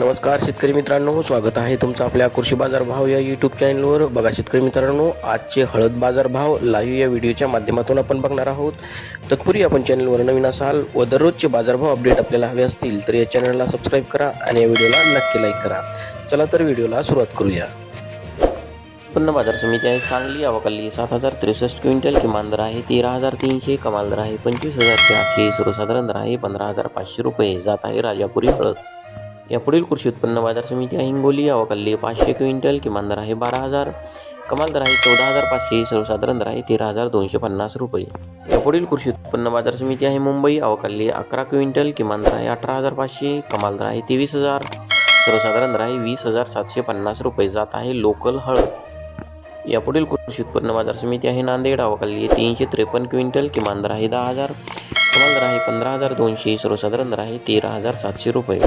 नमस्कार शेतकरी मित्रांनो, स्वागत आहे तुमचं आपल्या कृषी बाजार भाव या यूट्यूब चॅनलवर. बघा शेतकरी मित्रांनो, आजचे हळद बाजार भाव लाईव्ह या व्हिडिओच्या माध्यमातून आपण बघणार आहोत. तत्पूर्वी आपण चॅनलवर नवीन असाल व दररोजचे बाजारभाव अपडेट आपल्याला हवे असतील तर या चॅनलला सबस्क्राईब करा आणि या व्हिडिओला नक्की लाईक करा. चला तर व्हिडिओला सुरुवात करूया. उत्पन्न बाजार समिती आहे सांगली. आवकाली 7063 क्विंटल, किमान दर आहे 13,300, कमाल दर आहे 25,400, सर्वसाधारण दर आहे 15,500 रुपये. जात आहे राजापुरी हळद. यापुढील कृषी उत्पन्न बाजार समिती आहे हिंगोली. आवकाली 500 क्विंटल, किमान दर आहे 12,000, कमाल दर आहे 14,500, सर्वसाधारण दर आहे 13,250 रुपये. यापुढील कृषी उत्पन्न बाजार समिती आहे मुंबई. आवकाली 11 क्विंटल, किमान दर आहे 18,500, कमाल दर आहे 23,000, सर्वसाधारण दर आहे 20,750 रुपये. जात आहे लोकल हळद. यापुढील कृषी उत्पन्न बाजार समिती आहे नांदेड. आवकाली 353 क्विंटल, किमान दर आहे 10,000, कमाल दर आहे 15,200, सर्वसाधारण दर आहे 13,700 रुपये.